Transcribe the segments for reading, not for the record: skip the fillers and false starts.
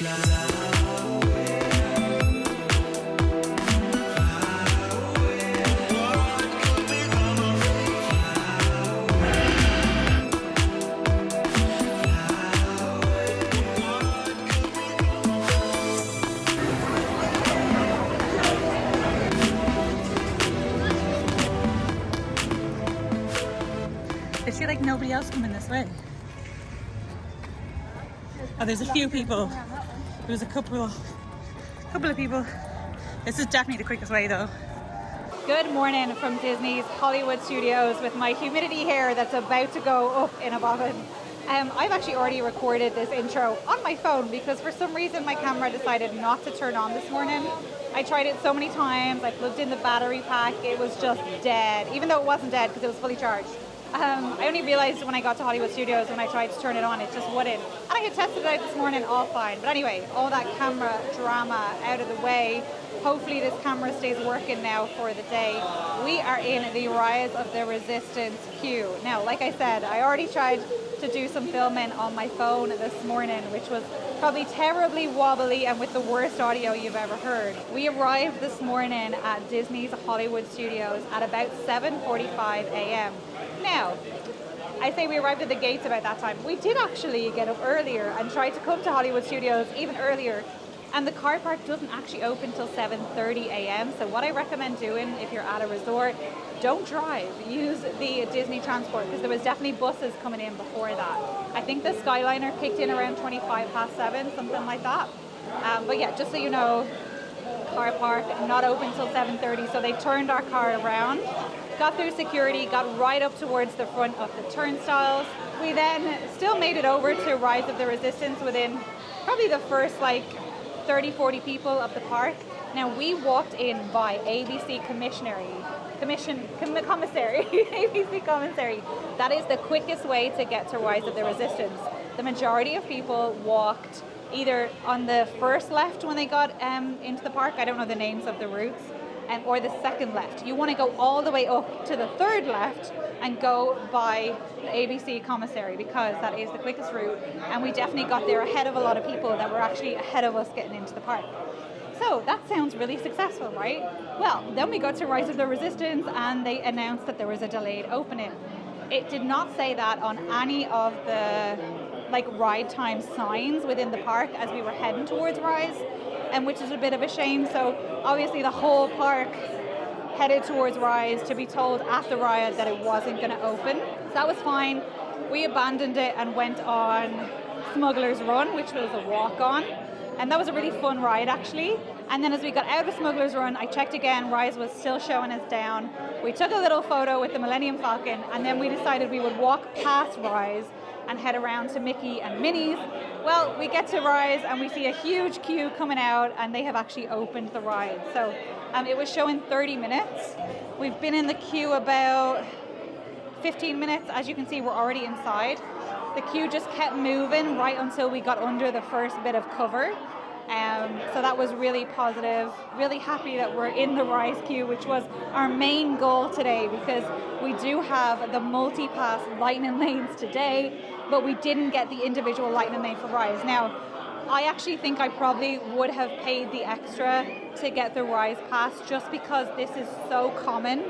I see like nobody else coming this way. Oh, there's a few people. There's a couple of people. This is definitely the quickest way though. Good morning from Disney's Hollywood Studios with my humidity hair that's about to go up in a bobbin. I've actually already recorded this intro on my phone because for some reason my camera decided not to turn on this morning. I tried it so many times, I plugged in the battery pack, it was just dead, even though it wasn't dead because it was fully charged. I only realized when I got to Hollywood Studios when I tried to turn it on, it just wouldn't. And I had tested it out this morning, all fine. But anyway, all that camera drama out of the way. Hopefully this camera stays working now for the day. We are in the Rise of the Resistance queue. Now, like I said, I already tried to do some filming on my phone this morning, which was probably terribly wobbly and with the worst audio you've ever heard. We arrived this morning at Disney's Hollywood Studios at about 7:45 a.m. Now, I say we arrived at the gates about that time. We did actually get up earlier and try to come to Hollywood Studios even earlier. And the car park doesn't actually open till 7:30 a.m. So what I recommend doing if you're at a resort, don't drive. Use the Disney transport because there was definitely buses coming in before that. I think the Skyliner kicked in around 7:25, something like that. But yeah, just so you know, car park not open till 7:30. So they turned our car around, got through security, got right up towards the front of the turnstiles. We then still made it over to Rise of the Resistance within probably the first 30-40 people of the park. Now we walked in by ABC commissary. ABC commissary. That is the quickest way to get to Rise of the Resistance. The majority of people walked either on the first left when they got into the park, I don't know the names of the routes, or the second left. You want to go all the way up to the third left and go by the ABC commissary because that is the quickest route, and we definitely got there ahead of a lot of people that were actually ahead of us getting into the park. So that sounds really successful, right? Well, then we got to Rise of the Resistance and they announced that there was a delayed opening. It did not say that on any of the ride time signs within the park as we were heading towards Rise, and which is a bit of a shame. So obviously the whole park headed towards Rise to be told at the ride that it wasn't going to open. So that was fine. We abandoned it and went on Smuggler's Run, which was a walk-on. And that was a really fun ride, actually. And then as we got out of Smuggler's Run, I checked again, Rise was still showing us down. We took a little photo with the Millennium Falcon, and then we decided we would walk past Rise and head around to Mickey and Minnie's. Well, we get to Rise and we see a huge queue coming out, and they have actually opened the ride. So it was showing 30 minutes. We've been in the queue about 15 minutes. As you can see, we're already inside. The queue just kept moving right until we got under the first bit of cover. So that was really positive. Really happy that we're in the Rise queue, which was our main goal today, because we do have the multi-pass lightning lanes today, but we didn't get the individual lightning lane for Rise. Now, I actually think I probably would have paid the extra to get the Rise pass just because this is so common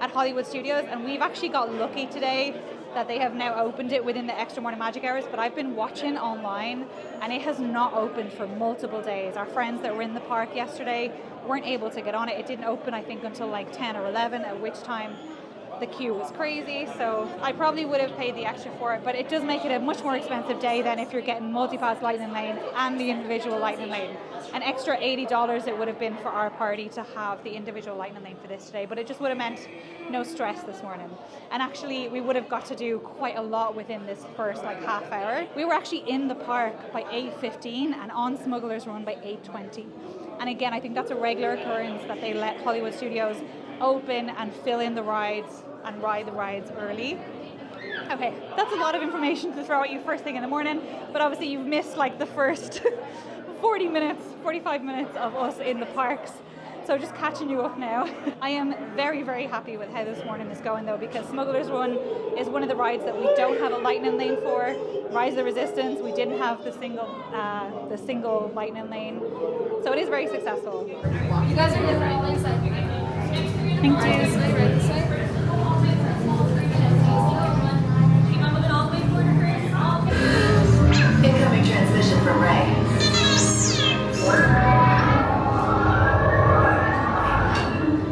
at Hollywood Studios, and we've actually got lucky today that they have now opened it within the extra morning magic hours, but I've been watching online and it has not opened for multiple days. Our friends that were in the park yesterday weren't able to get on it. It didn't open, I think, until 10 or 11, at which time the queue was crazy. So I probably would have paid the extra for it, but it does make it a much more expensive day than if you're getting multi-pass lightning lane and the individual lightning lane. An extra $80 it would have been for our party to have the individual lightning lane for this today, but it just would have meant no stress this morning. And actually we would have got to do quite a lot within this first half hour. We were actually in the park by 8:15 and on Smuggler's Run by 8:20. And again, I think that's a regular occurrence that they let Hollywood Studios open and fill in the rides and ride the rides early. Okay, that's a lot of information to throw at you first thing in the morning, but obviously you've missed the first 45 minutes of us in the parks. So just catching you up now. I am very, very happy with how this morning is going though, because Smuggler's Run is one of the rides that we don't have a lightning lane for. Rise of the Resistance, we didn't have the single lightning lane. So it is very successful. You guys are good for all inside. Thank you. Right this way, right this way. Incoming transmission from Ray.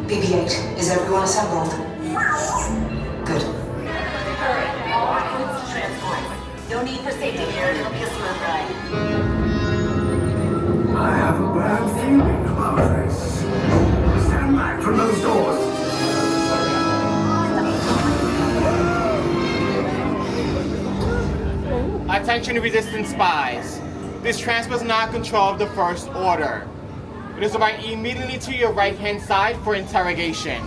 BB-8, is everyone assembled? Good. All recruits to transport. No need for safety gear, it'll be a smooth ride. I have a bad feeling about this. Stand back from those doors. Attention resistance spies. This transport is not control of the First Order. It is right immediately to your right-hand side for interrogation.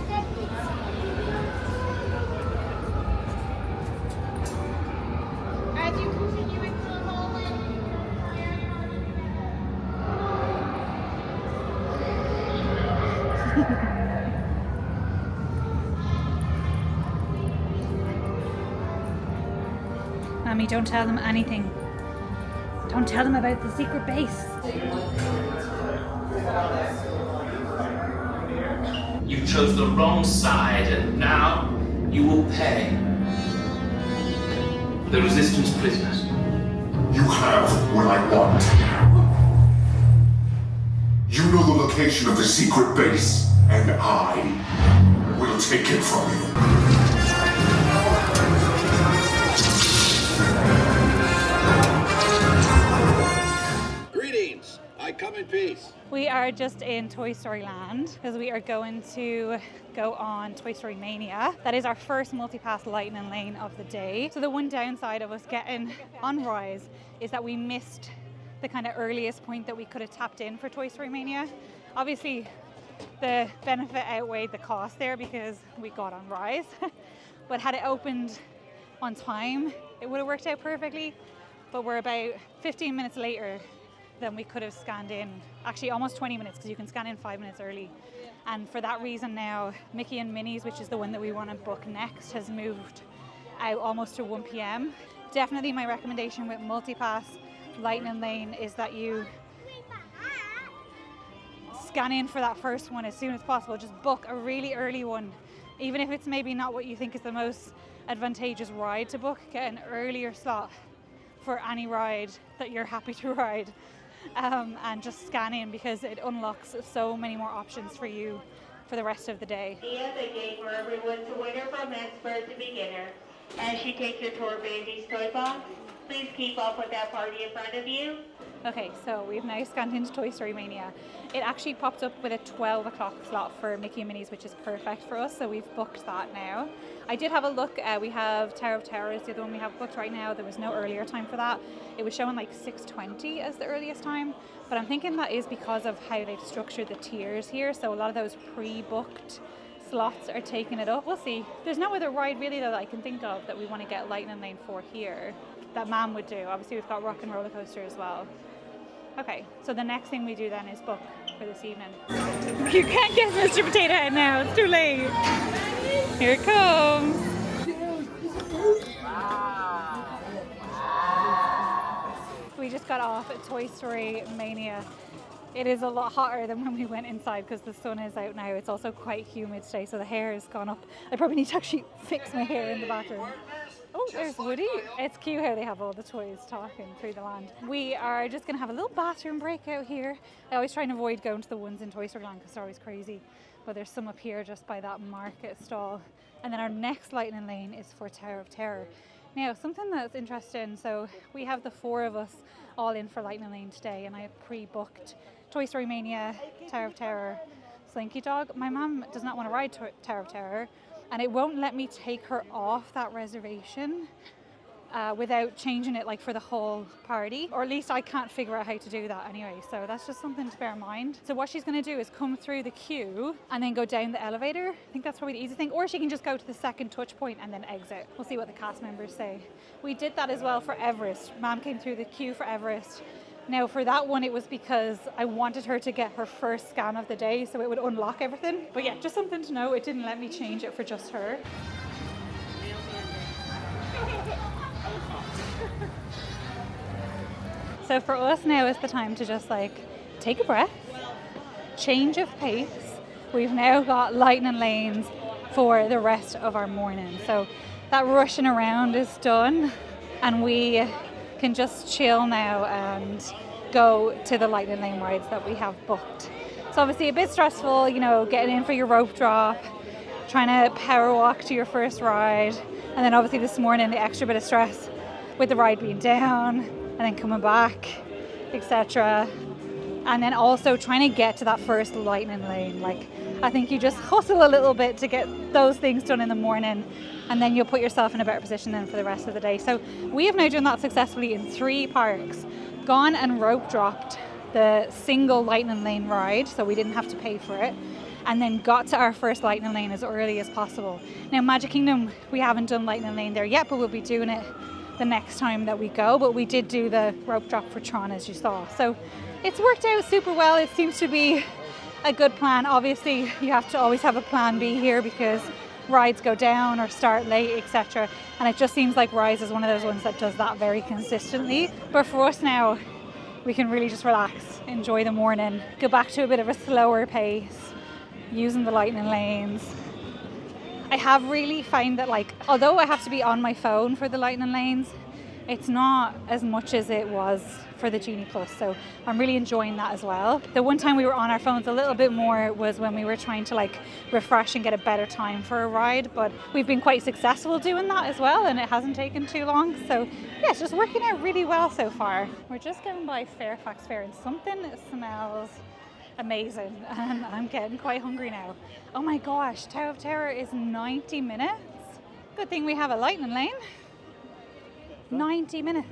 As you continue into the hallway. Mommy, don't tell them anything. Don't tell them about the secret base. You chose the wrong side, and now you will pay. The resistance prisoners. You have what I want. You know the location of the secret base, and I will take it from you. Greetings. I come in peace. We are just in Toy Story Land because we are going to go on Toy Story Mania. That is our first multi-pass lightning lane of the day. So the one downside of us getting on Rise is that we missed the kind of earliest point that we could have tapped in for Toy Story Mania. Obviously, the benefit outweighed the cost there because we got on Rise. But had it opened on time, it would have worked out perfectly. But we're about 15 minutes later than we could have scanned in. Actually, almost 20 minutes because you can scan in 5 minutes early. And for that reason now, Mickey and Minnie's, which is the one that we want to book next, has moved out almost to 1 p.m. Definitely my recommendation with multi-pass lightning lane is that you scan in for that first one as soon as possible. Just book a really early one. Even if it's maybe not what you think is the most advantageous ride to book, get an earlier slot for any ride that you're happy to ride. And just scan in because it unlocks so many more options for you for the rest of the day. The game for everyone to winner from expert to beginner. As you take your tour baby's toy box, please keep up with that party in front of you. Okay, so we've now scanned into Toy Story Mania. It actually popped up with a 12 o'clock slot for Mickey and Minnie's, which is perfect for us, so we've booked that now. I did have a look, we have Tower of Terror, the other one we have booked right now. There was no earlier time for that. It was showing like 6:20 as the earliest time, but I'm thinking that is because of how they've structured the tiers here, so a lot of those pre-booked slots are taking it up. We'll see. There's no other ride really though that I can think of that we want to get lightning lane for here that Mom would do. Obviously we've got Rock and Roller Coaster as well. Okay, so the next thing we do then is book for this evening. You can't get Mr. Potato Head now, it's too late. Here it comes. We just got off at Toy Story Mania. It is a lot hotter than when we went inside because the sun is out now. It's also quite humid today, so the hair has gone up. I probably need to actually fix my hair in the bathroom. Oh, there's Woody. It's cute how they have all the toys talking through the land. We are just going to have a little bathroom break out here. I always try and avoid going to the ones in Toy Story Land because they're always crazy. But there's some up here just by that market stall. And then our next lightning lane is for Tower of Terror. Now, something that's interesting, so we have the four of us all in for lightning lane today, and I have pre-booked Toy Story Mania, Tower of Terror, Slinky Dog. My mum does not want to ride Tower of Terror, and it won't let me take her off that reservation without changing it like for the whole party, or at least I can't figure out how to do that anyway, so that's just something to bear in mind. So what she's going to do is come through the queue and then go down the elevator. I think that's probably the easiest thing, or she can just go to the second touch point and then exit. We'll see what the cast members say. We did that as well for Everest. Mom came through the queue for Everest Now for that one, it was because I wanted her to get her first scan of the day, so it would unlock everything. But yeah, just something to know, it didn't let me change it for just her. So for us now is the time to just like take a breath, change of pace. We've now got lightning lanes for the rest of our morning. So that rushing around is done and we can just chill now and go to the lightning lane rides that we have booked. It's obviously a bit stressful, you know, getting in for your rope drop, trying to power walk to your first ride, and then obviously this morning the extra bit of stress with the ride being down and then coming back, etc. And then also trying to get to that first lightning lane. Like, I think you just hustle a little bit to get those things done in the morning, and then you'll put yourself in a better position then for the rest of the day. So we have now done that successfully in 3 parks. Gone and rope dropped the single lightning lane ride, so we didn't have to pay for it, and then got to our first lightning lane as early as possible. Now Magic Kingdom, we haven't done lightning lane there yet, but we'll be doing it the next time that we go. But we did do the rope drop for Tron, as you saw. So it's worked out super well. It seems to be a good plan. Obviously, you have to always have a plan B here because rides go down or start late, etc. And it just seems like Rise is one of those ones that does that very consistently. But for us now, we can really just relax, enjoy the morning, go back to a bit of a slower pace, using the lightning lanes. I have really found that, like, although I have to be on my phone for the lightning lanes, it's not as much as it was for the Genie Plus, so I'm really enjoying that as well. The one time we were on our phones a little bit more was when we were trying to like refresh and get a better time for a ride, but we've been quite successful doing that as well, and it hasn't taken too long. So yeah, it's just working out really well so far. We're just going by Fairfax Fair and something smells amazing and I'm getting quite hungry now. Oh my gosh, Tower of Terror is 90 minutes. Good thing we have a lightning lane. 90 minutes.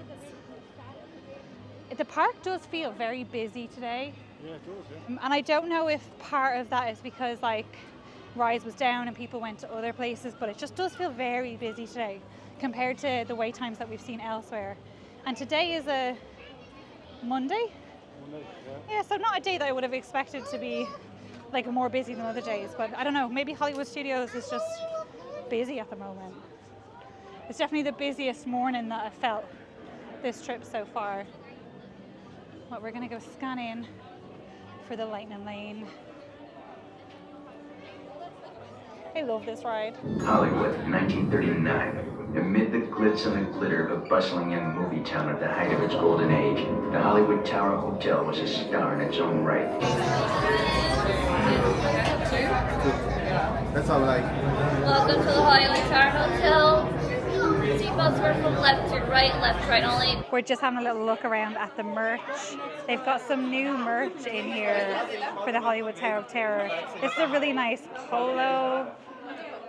The park does feel very busy today. Yeah, it does, yeah. And I don't know if part of that is because like Rise was down and people went to other places, but it just does feel very busy today compared to the wait times that we've seen elsewhere. And today is a Monday? Yeah, so not a day that I would have expected to be like more busy than other days, but I don't know, maybe Hollywood Studios is just busy at the moment. It's definitely the busiest morning that I've felt this trip so far. But we're gonna go scan in for the lightning lane. I love this ride. Hollywood, 1939. Amid the glitz and the glitter of a bustling young movie town at the height of its golden age, the Hollywood Tower Hotel was a star in its own right. That's all like. Welcome to the Hollywood Tower Hotel. Seatbelts were from left to right only. We're just having a little look around at the merch. They've got some new merch in here for the Hollywood Tower of Terror. This is a really nice polo.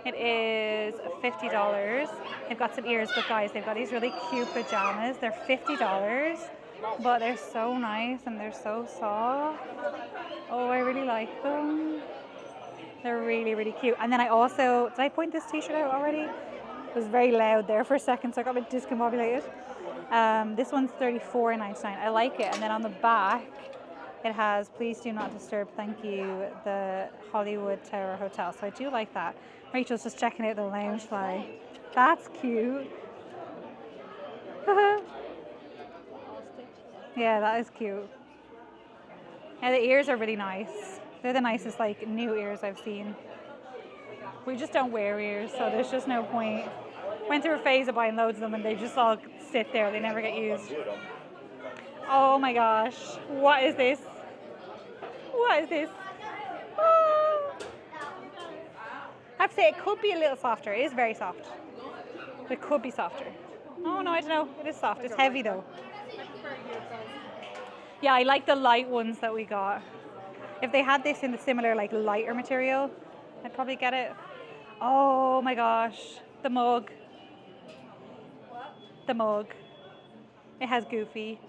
It is $50. They've got some ears, but guys, they've got these really cute pajamas. They're $50, but they're so nice and they're so soft. Oh, I really like them. They're really, really cute. And then I also, did I point this t-shirt out already? It was very loud there for a second, so I got a bit discombobulated. This one's $34.99. I like it. And then on the back, it has "Please do not disturb, thank you, the Hollywood Tower Hotel." So I do like that. Rachel's just checking out the Loungefly. That's cute. Yeah, that is cute. Yeah, the ears are really nice. They're the nicest like new ears I've seen. We just don't wear ears, so there's just no point. Went through a phase of buying loads of them and they just all sit there. They never get used. Oh my gosh. What is this? What is this? Oh. I have to say, it could be a little softer. It is very soft. It could be softer. Oh no, I don't know. It is soft. It's heavy though. Yeah, I like the light ones that we got. If they had this in the similar like lighter material, I'd probably get it. Oh my gosh. The mug. The mug. It has Goofy.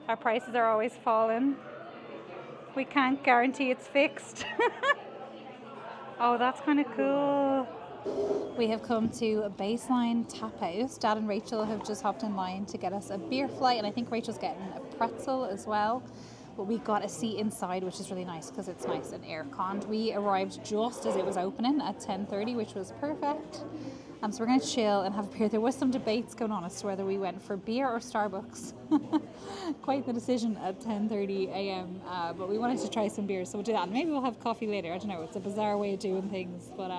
Our prices are always falling. We can't guarantee it's fixed. Oh, that's kind of cool. We have come to a Baseline Tap House. Dad and Rachel have just hopped in line to get us a beer flight, and I think Rachel's getting a pretzel as well. But we got a seat inside, which is really nice because it's nice and air-conned. We arrived just as it was opening at 10:30, which was perfect. So we're going to chill and have a beer. There was some debates going on as to whether we went for beer or Starbucks. Quite the decision at 10:30 a.m. But we wanted to try some beer, so we'll do that. And maybe we'll have coffee later. I don't know. It's a bizarre way of doing things, but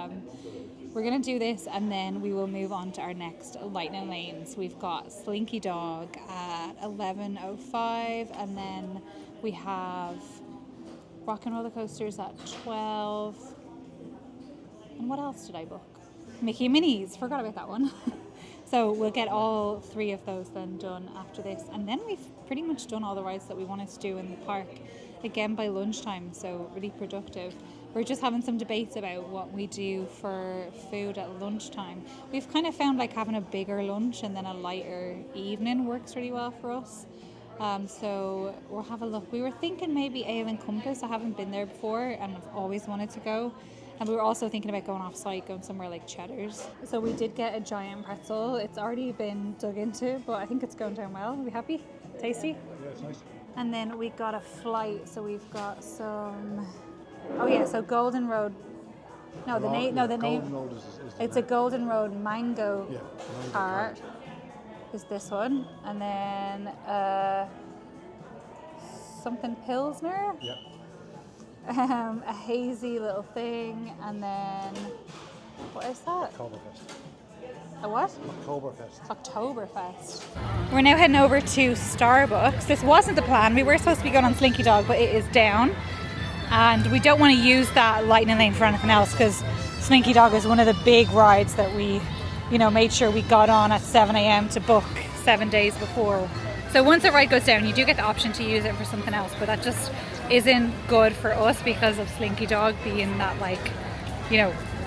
we're going to do this, and then we will move on to our next lightning lanes. We've got Slinky Dog at 11:05, and then we have Rock and Roller Coasters at 12. And what else did I book? Mickey Minis, forgot about that one. So we'll get all 3 of those then done after this, and then we've pretty much done all the rides that we wanted to do in the park again by lunchtime, so really productive. We're just having some debates about what we do for food at lunchtime. We've kind of found like having a bigger lunch and then a lighter evening works really well for us. So we'll have a look. We were thinking maybe Ale and Compass. I haven't been there before and I've always wanted to go. And we were also thinking about going off-site, going somewhere like Cheddar's. So we did get a giant pretzel. It's already been dug into, but I think it's going down well. Are we happy? Tasty? Yeah, it's nice. And then we got a flight. So we've got some... Oh yeah, so Golden Road. No, the name. No, the name. It's a Golden Road Mango Tart. Is this one, and then something Pilsner. Yeah. A hazy little thing, and then what is that? Oktoberfest. A what? Oktoberfest. Oktoberfest. We're now heading over to Starbucks. This wasn't the plan. We were supposed to be going on Slinky Dog, but it is down. And we don't want to use that lightning lane for anything else because Slinky Dog is one of the big rides that we, made sure we got on at 7 a.m. to book 7 days before. So once a ride goes down, you do get the option to use it for something else, but that just isn't good for us because of Slinky Dog being that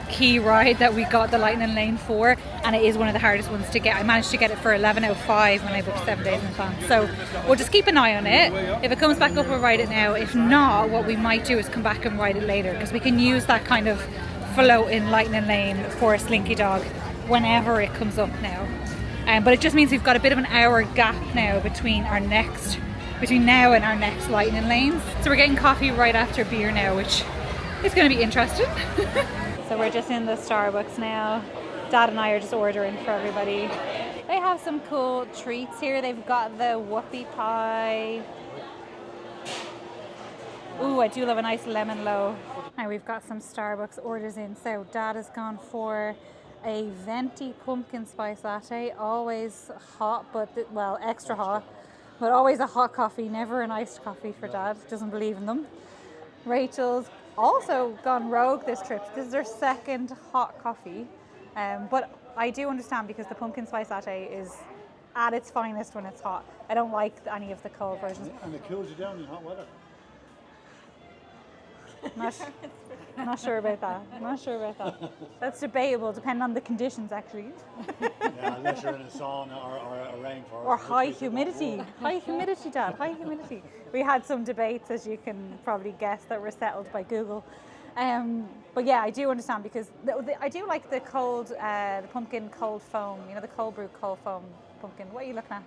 key ride that we got the lightning lane for, and it is one of the hardest ones to get. I managed to get it for 11:05 when I booked 7 days in advance, so we'll just keep an eye on it. If it comes back up, we'll ride it now. If not, what we might do is come back and ride it later because we can use that kind of floating lightning lane for Slinky Dog whenever it comes up now. But it just means we've got a bit of an hour gap now between now and our next lightning lanes. So we're getting coffee right after beer now, which is going to be interesting. So we're just in the Starbucks now. Dad and I are just ordering for everybody. They have some cool treats here. They've got the whoopie pie. Ooh, I do love a nice lemon loaf. Now we've got some Starbucks orders in. So Dad has gone for a venti pumpkin spice latte. Always hot, extra hot. But always a hot coffee, never an iced coffee for Dad. Doesn't believe in them. Rachel's also gone rogue this trip. This is her second hot coffee. But I do understand because the pumpkin spice latte is at its finest when it's hot. I don't like any of the cold versions. And it cools you down in hot weather. Not sure about that. That's debatable, depending on the conditions, actually. Yeah, unless you're in a sauna or a rainforest. Or high humidity. High humidity, Dad. High humidity. We had some debates, as you can probably guess, that were settled by Google. But yeah, I do understand because I do like the cold, the pumpkin cold foam. The cold brew cold foam pumpkin. What are you looking at?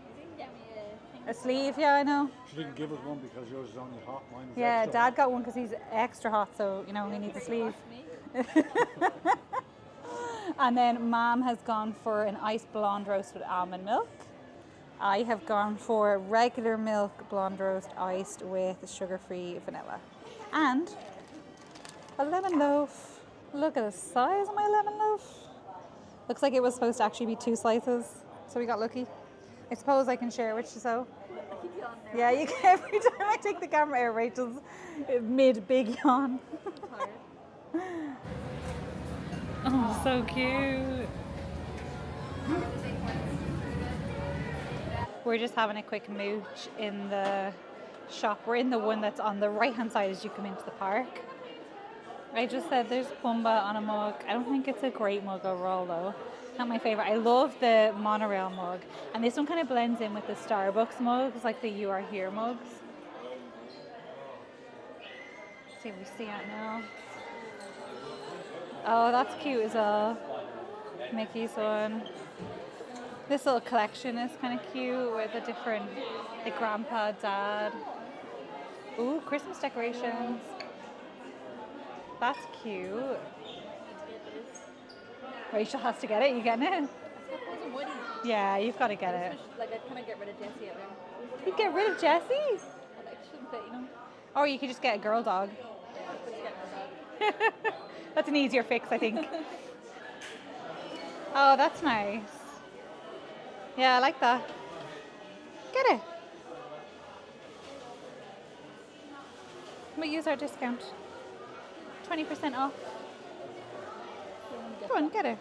A sleeve, yeah, I know. She didn't give us one because yours is only hot. Mine is yeah, extra Dad got one because he's extra hot, so he needs a sleeve. And then Mom has gone for an iced blonde roast with almond milk. I have gone for regular milk blonde roast iced with sugar-free vanilla. And a lemon loaf. Look at the size of my lemon loaf. Looks like it was supposed to actually be 2 slices, so we got lucky. I suppose I can share with you, so. Yeah, you can. Every time I take the camera out, Rachel's mid-big yawn. Oh, so cute. We're just having a quick mooch in the shop. We're in the one that's on the right-hand side as you come into the park. I just said there's Pumbaa on a mug. I don't think it's a great mug overall, though. Not my favorite. I love the monorail mug, and this one kind of blends in with the Starbucks mugs, like the You Are Here mugs. Let's see if we see it now. Oh, that's cute as well. Mickey's one. This little collection is kind of cute with the different, like grandpa, dad. Ooh, Christmas decorations. That's cute. Rachel has to get it. You getting it? Yeah, you've got to get it. Like, I'd kind of get rid of Jessie. You'd get rid of Jessie? Like, she shouldn't fit, you know? Or you could just get a girl dog. That's an easier fix, I think. Oh, that's nice. Yeah, I like that. Get it. We'll use our discount. 20% off. Go on, get it.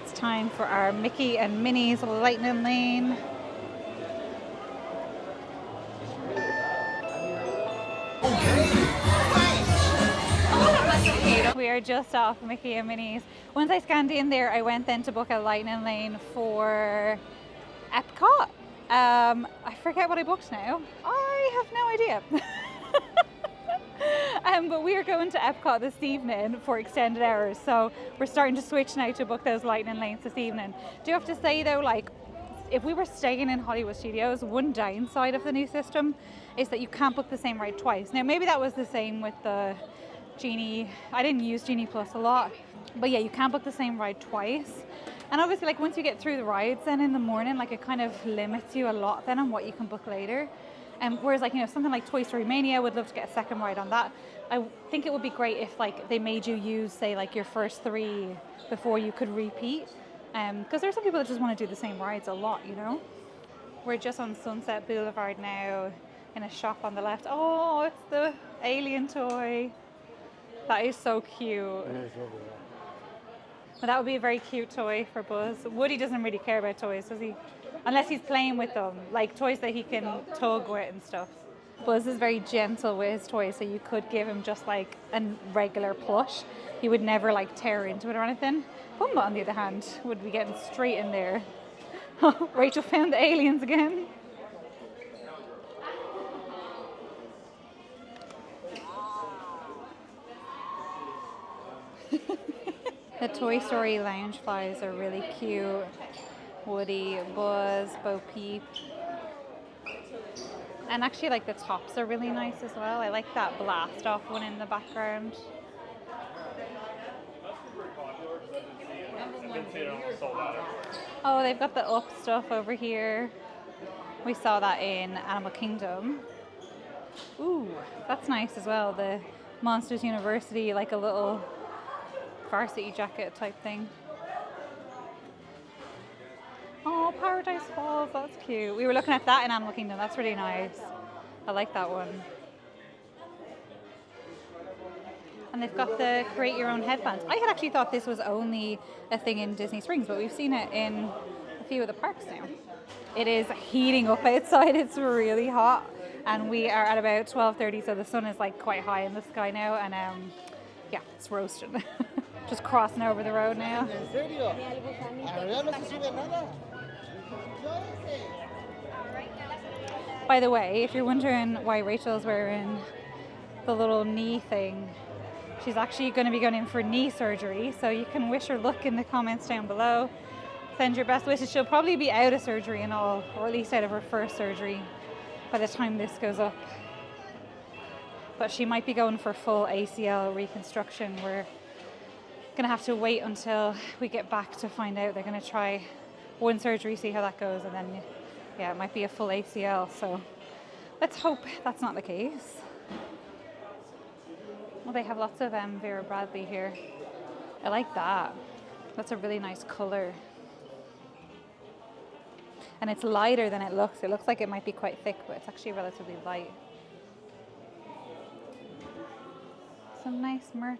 It's time for our Mickey and Minnie's Lightning Lane. We are just off Mickey and Minnie's. Once I scanned in there, I went then to book a Lightning Lane for Epcot. I forget what I booked now. I have no idea. But we are going to Epcot this evening for extended hours, so we're starting to switch now to book those Lightning Lanes this evening. Do you have to say though, like, if we were staying in Hollywood Studios, one downside of the new system is that you can't book the same ride twice. Now maybe that was the same with the Genie. I didn't use Genie Plus a lot, but yeah, you can't book the same ride twice. And obviously, like, once you get through the rides then in the morning, like, it kind of limits you a lot then on what you can book later. Whereas, like, you know, something like Toy Story Mania, would love to get a second ride on that. I think it would be great if, like, they made you use, say, like, your first 3 before you could repeat. Because there's some people that just want to do the same rides a lot, you know. We're just on Sunset Boulevard now in a shop on the left. Oh, it's the alien toy. That is so cute. But that would be a very cute toy for Buzz. Woody doesn't really care about toys, does he? Unless he's playing with them, like toys that he can tug with and stuff. Buzz is very gentle with his toys, so you could give him just like a regular plush. He would never like tear into it or anything. Pumbaa, on the other hand, would be getting straight in there. Rachel found the aliens again. The Toy Story Loungeflies are really cute. Woody, Buzz, Bo Peep. And actually, like, the tops are really nice as well. I like that blast off one in the background. Oh, they've got the Up stuff over here. We saw that in Animal Kingdom. Ooh, that's nice as well. The Monsters University, like a little varsity jacket type thing. Oh, Paradise Falls, that's cute. We were looking at that in Animal Kingdom. That's really nice. I like that one. And they've got the create your own headbands. I had actually thought this was only a thing in Disney Springs, but we've seen it in a few of the parks now. It is heating up outside. It's really hot. And we are at about 12:30, so the sun is like quite high in the sky now. And yeah, it's roasting. Just crossing over the road now. By the way, if you're wondering why Rachel's wearing the little knee thing, she's actually going to be going in for knee surgery, so you can wish her luck in the comments down below. Send your best wishes. She'll probably be out of surgery and all, or at least out of her first surgery by the time this goes up. But she might be going for full ACL reconstruction. We're going to have to wait until we get back to find out. They're going to try one surgery, see how that goes, and then yeah, it might be a full ACL, so let's hope that's not the case. Well, they have lots of Vera Bradley here. I like that. That's a really nice color. And it's lighter than it looks. It looks like it might be quite thick, but it's actually relatively light. Some nice merch.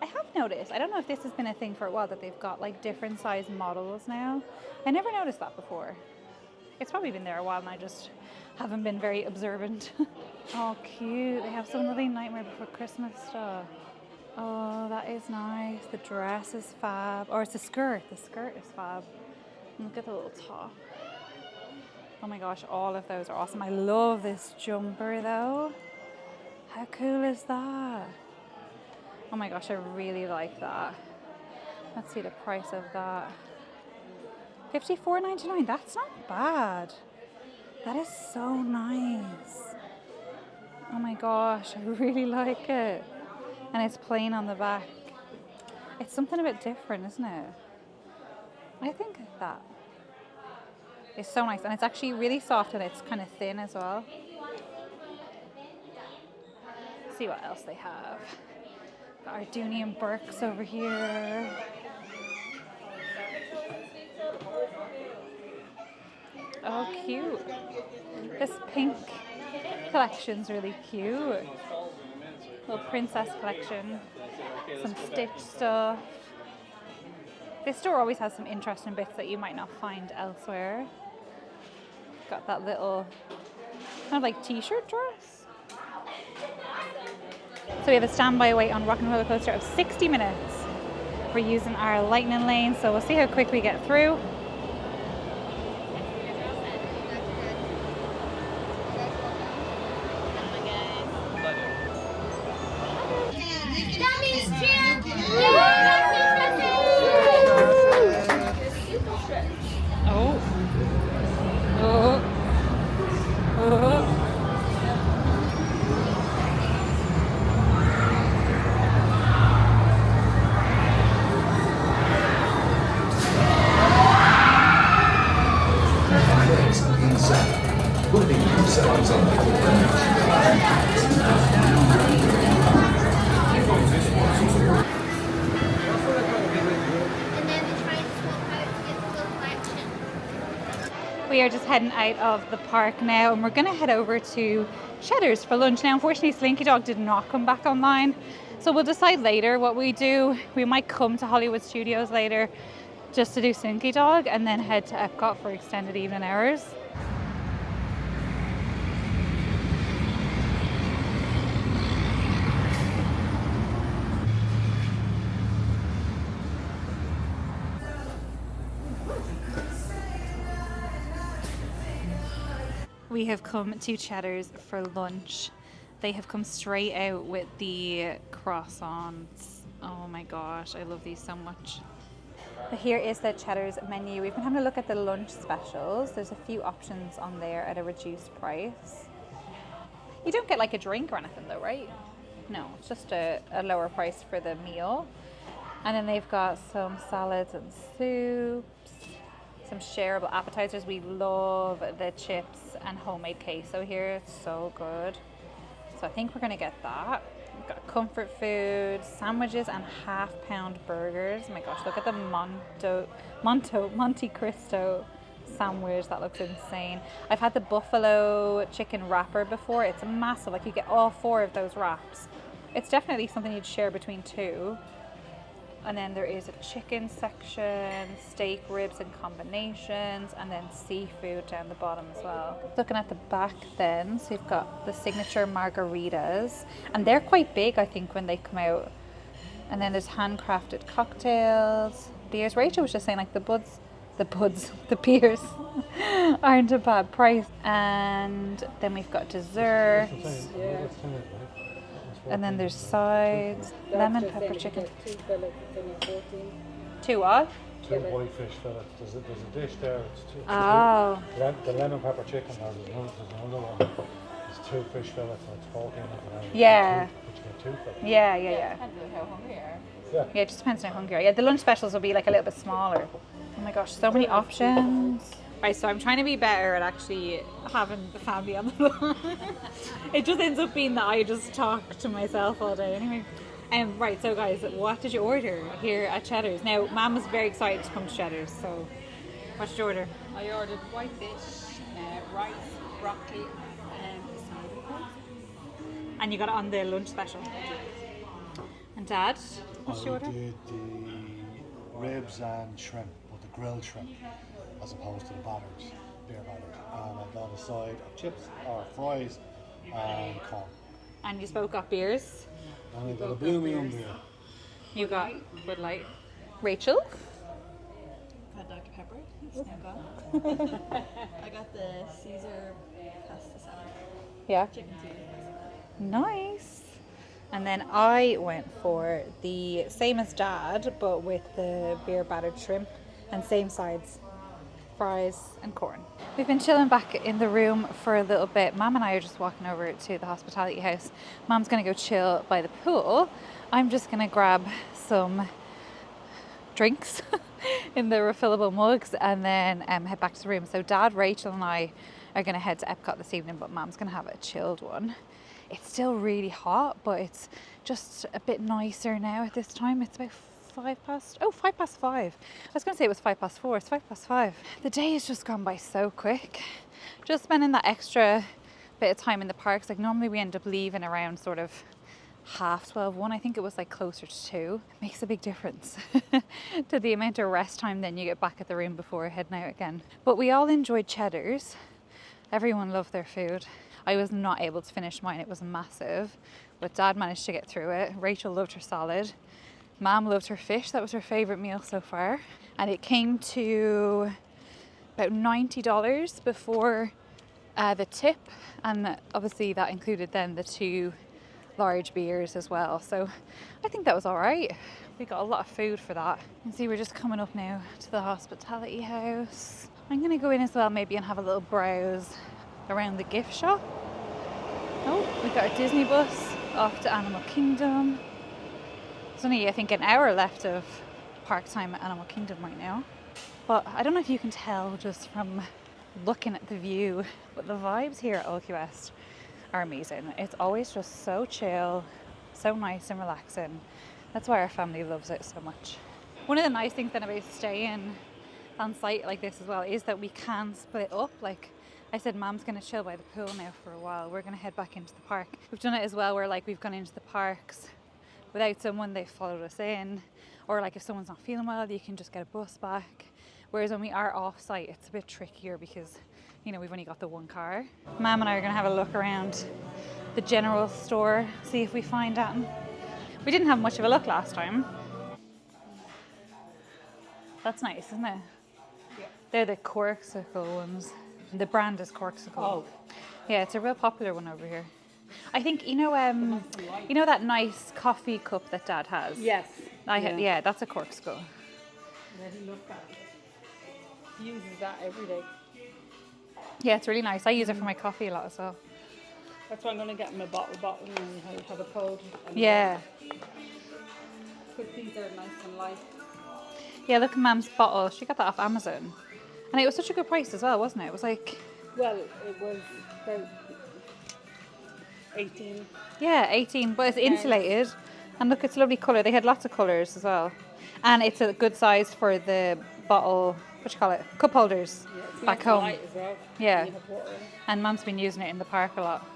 I have noticed, I don't know if this has been a thing for a while, that they've got like different size models now. I never noticed that before. It's probably been there a while and I just haven't been very observant. Oh, cute. They have some really Nightmare Before Christmas stuff. Oh, that is nice. The dress is fab. Or it's a skirt. The skirt is fab. And look at the little top. Oh my gosh, all of those are awesome. I love this jumper though. How cool is that? Oh my gosh, I really like that. Let's see the price of that. $54.99. That's not bad. That is so nice. Oh my gosh, I really like it. And it's plain on the back. It's something a bit different, isn't it? I think that is so nice. And it's actually really soft and it's kind of thin as well. Let's see what else they have. Got our Dooney and Burks over here. Oh, cute. This pink collection's really cute. Little princess collection. Some Stitch stuff. This store always has some interesting bits that you might not find elsewhere. Got that little kind of like t-shirt dress. So we have a standby wait on Rock and Roller Coaster of 60 minutes. We're using our lightning lane, so we'll see how quick we get through. We are just heading out of the park now and we're going to head over to Cheddar's for lunch. Now, unfortunately, Slinky Dog did not come back online, so we'll decide later what we do. We might come to Hollywood Studios later just to do Slinky Dog and then head to Epcot for extended evening hours. We have come to Cheddar's for lunch. They have come straight out with the croissants. Oh my gosh, I love these so much. But here is the Cheddar's menu. We've been having a look at the lunch specials. There's a few options on there at a reduced price. You don't get like a drink or anything though, right? No, it's just a lower price for the meal. And then they've got some salads and soups, some shareable appetizers. We love the chips and homemade queso here. It's so good. So I think we're gonna get that. We've got comfort food, sandwiches and half-pound burgers. Oh my gosh, look at the Monte Cristo sandwich. That looks insane. I've had the buffalo chicken wrapper before. It's massive, like you get all 4 of those wraps. It's definitely something you'd share between 2. And then there is a chicken section, steak, ribs and combinations, and then seafood down the bottom as well. Looking at the back then, so you've got the signature margaritas, and they're quite big I think when they come out. And then there's handcrafted cocktails, beers. Rachel was just saying like the beers aren't a bad price. And then we've got desserts. And then there's sides, lemon pepper chicken. 2 what? 2 whitefish fillets. There's a dish there. It's 2. Oh. The lemon pepper chicken. There's another one. There's 2 fish fillets. And it's 14. Yeah. But you get 2 fillets. Yeah. Depends on how hungry you are. Yeah. It just depends on how hungry you are. Yeah, the lunch specials will be like a little bit smaller. Oh my gosh, so many options. Right, so I'm trying to be better at actually having the family on the floor. It just ends up being that I just talk to myself all day anyway. Right, so guys, what did you order here at Cheddar's? Now, Mum was very excited to come to Cheddar's, so what did you order? I ordered whitefish, rice, broccoli, and salad. And you got it on the lunch special. And Dad, what did you order? I did the ribs and shrimp, but the grilled shrimp, as opposed to the beer battered. And I got a side of chips or fries and corn. And you both got beers? And I got a Blue Moon beer. You got Bud Light. Rachel? Got Dr. Pepper. It's now gone. I got the Caesar pasta salad. Yeah. Chicken Caesar pasta salad. Nice. And then I went for the same as Dad, but with the beer battered shrimp and same sides, fries and corn. We've been chilling back in the room for a little bit. Mum and I are just walking over to the hospitality house. Mum's gonna go chill by the pool. I'm just gonna grab some drinks in the refillable mugs and then head back to the room. So Dad, Rachel and I are gonna head to Epcot this evening, but Mum's gonna have a chilled one. It's still really hot, but it's just a bit nicer now at this time. It's about 5:05. I was going to say it was 4:05. It's 5:05. The day has just gone by so quick. Just spending that extra bit of time in the parks. Like normally we end up leaving around sort of 12:30, 1. I think it was like closer to 2. It makes a big difference to the amount of rest time then you get back at the room before heading out again. But we all enjoyed Cheddar's. Everyone loved their food. I was not able to finish mine. It was massive, but Dad managed to get through it. Rachel loved her salad. Mom loved her fish. That was her favorite meal so far. And it came to about $90 before the tip. And obviously that included then the 2 large beers as well. So I think that was all right. We got a lot of food for that. You can see we're just coming up now to the hospitality house. I'm gonna go in as well maybe and have a little browse around the gift shop. Oh, we got a Disney bus off to Animal Kingdom. There's only I think an hour left of park time at Animal Kingdom right now. But I don't know if you can tell just from looking at the view, but the vibes here at Old Key West are amazing. It's always just so chill, so nice and relaxing. That's why our family loves it so much. One of the nice things then about staying on site like this as well is that we can split up. Like I said, Mom's going to chill by the pool now for a while. We're going to head back into the park. We've done it as well where like we've gone into the parks without someone, they've followed us in. Or like if someone's not feeling well, you can just get a bus back. Whereas when we are off site, it's a bit trickier because, you know, we've only got the one car. Mom and I are going to have a look around the general store, see if we find anything. We didn't have much of a look last time. That's nice, isn't it? Yeah. They're the Corksicle ones. The brand is Corksicle. Oh. Yeah, it's a real popular one over here. I think, you know that nice coffee cup that Dad has? Yes. Yeah, that's a Corksicle. Yeah, he loves that. He uses that every day. Yeah, it's really nice. I use it for my coffee a lot as well. That's why I'm going to get him a bottle and he'll have a cold. Yeah. Because these are nice and light. Yeah, look at Mum's bottle. She got that off Amazon. And it was such a good price as well, wasn't it? It was like... Well, it was about 18. Yeah, 18, but it's insulated. And look, it's a lovely colour. They had lots of colours as well. And it's a good size for the bottle, cup holders back home. Light as well. Yeah. And Mum's been using it in the park a lot.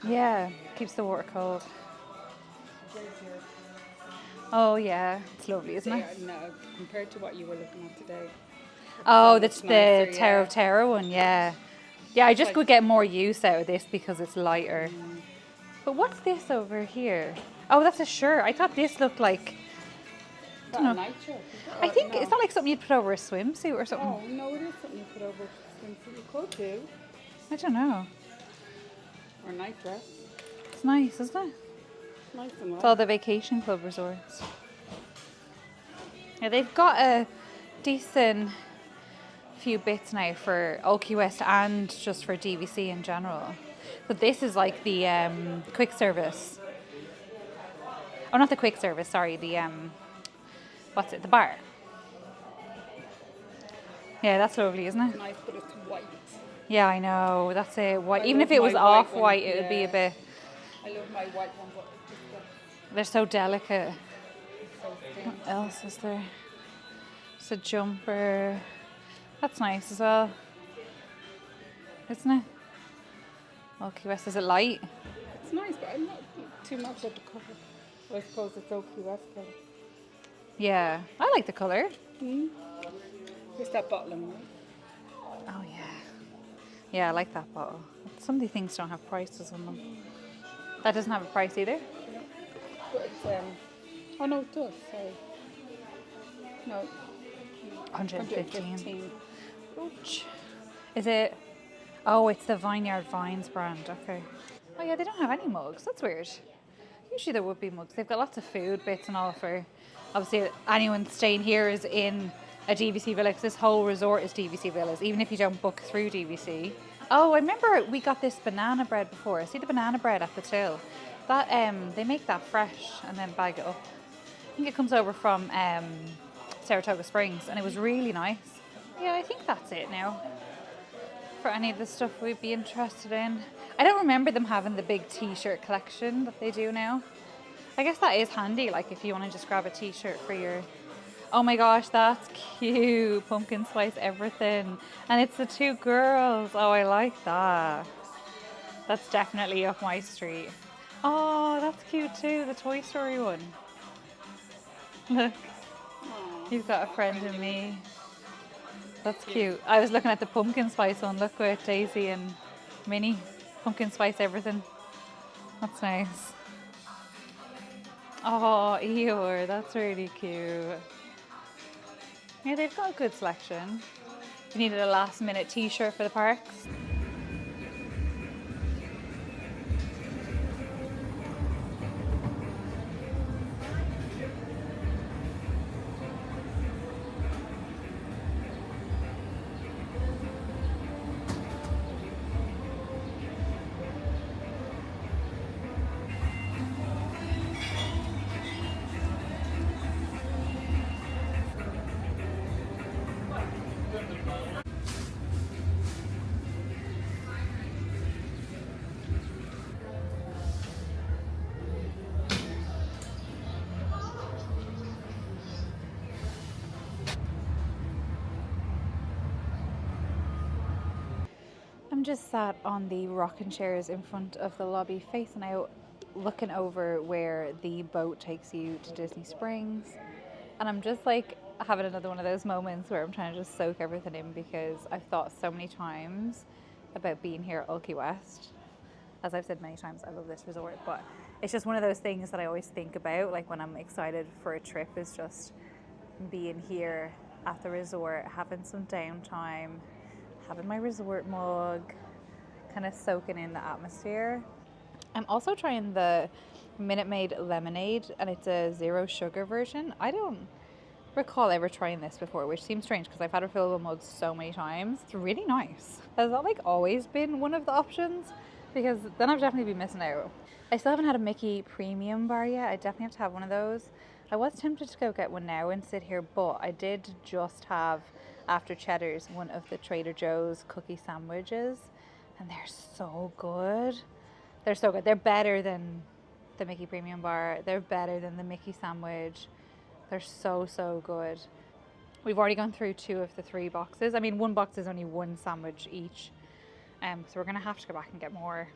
Yeah, keeps the water cold. Oh yeah, it's lovely, isn't it? No, compared to what you were looking at today. Oh, that's the Tower of Terror one, yeah. Yeah, I just could get more use out of this because it's lighter. But what's this over here? Oh, that's a shirt. I thought this looked like... Is that a night shirt? I think, is that like something you'd put over a swimsuit or something? Oh, no, it is something you put over a swimsuit. You could do. I don't know. Or a night dress. It's nice, isn't it? Nice and It's all the vacation club resorts. Yeah, they've got a decent few bits now for Old Key West and just for DVC in general. But this is like the quick service. Oh, not the quick service, sorry. The, what's it? The bar. Yeah, that's lovely, isn't it? It's nice, but it's white. Yeah, I know. That's it. White. Even if it was off-white, it would be a bit... I love my white one, but they're so delicate. What else is there? It's a jumper. That's nice as well. Isn't it? Old Key West, is it light? It's nice, but I'm not too much of the colour. I suppose it's Old Key West colour. Yeah, I like the colour. Here's that bottle in white. Oh yeah. Yeah, I like that bottle. Some of the things don't have prices on them. That doesn't have a price either? But it's, oh no, it does, sorry. No. 115. Ouch. Is it Oh, it's the Vineyard Vines brand. Okay. Oh yeah, they don't have any mugs. That's weird. Usually there would be mugs. They've got lots of food bits and all for, obviously anyone staying here is in a DVC villa, 'cause this whole resort is DVC villas, even if you don't book through DVC. Oh, I remember we got this banana bread before. See the banana bread at the till? That they make that fresh and then bag it up. I think it comes over from Saratoga Springs, and it was really nice. Yeah, I think that's it now for any of the stuff we'd be interested in. I don't remember them having the big t-shirt collection that they do now. I guess that is handy, like if you want to just grab a t-shirt for your... Oh my gosh, that's cute. Pumpkin spice everything. And it's the two girls. Oh, I like that. That's definitely up my street. Oh, that's cute too, the Toy Story one. Look, you've got a friend in me. That's cute. I was looking at the pumpkin spice one. Look with Daisy and Minnie. Pumpkin spice everything. That's nice. Oh, Eeyore, that's really cute. Yeah, they've got a good selection. You needed a last minute t-shirt for the parks. I'm just sat on the rocking chairs in front of the lobby, facing out, looking over where the boat takes you to Disney Springs. And I'm just like having another one of those moments where I'm trying to just soak everything in, because I've thought so many times about being here at Key West. As I've said many times, I love this resort, but it's just one of those things that I always think about, like when I'm excited for a trip, is just being here at the resort, having some downtime, having my resort mug, kind of soaking in the atmosphere. I'm also trying the Minute Maid lemonade, and it's a 0 sugar version. I don't recall ever trying this before, which seems strange because I've had refillable mugs so many times. It's really nice. Has that like always been one of the options? Because then I've definitely been missing out. I still haven't had a Mickey premium bar yet. I definitely have to have one of those. I was tempted to go get one now and sit here, but I did just have, after Cheddar's, one of the Trader Joe's cookie sandwiches, and they're so good. They're so good. They're better than the Mickey premium bar. They're better than the Mickey sandwich. They're so, so good. We've already gone through 2 of the 3 boxes. I mean, one box is only 1 sandwich each. So we're gonna have to go back and get more.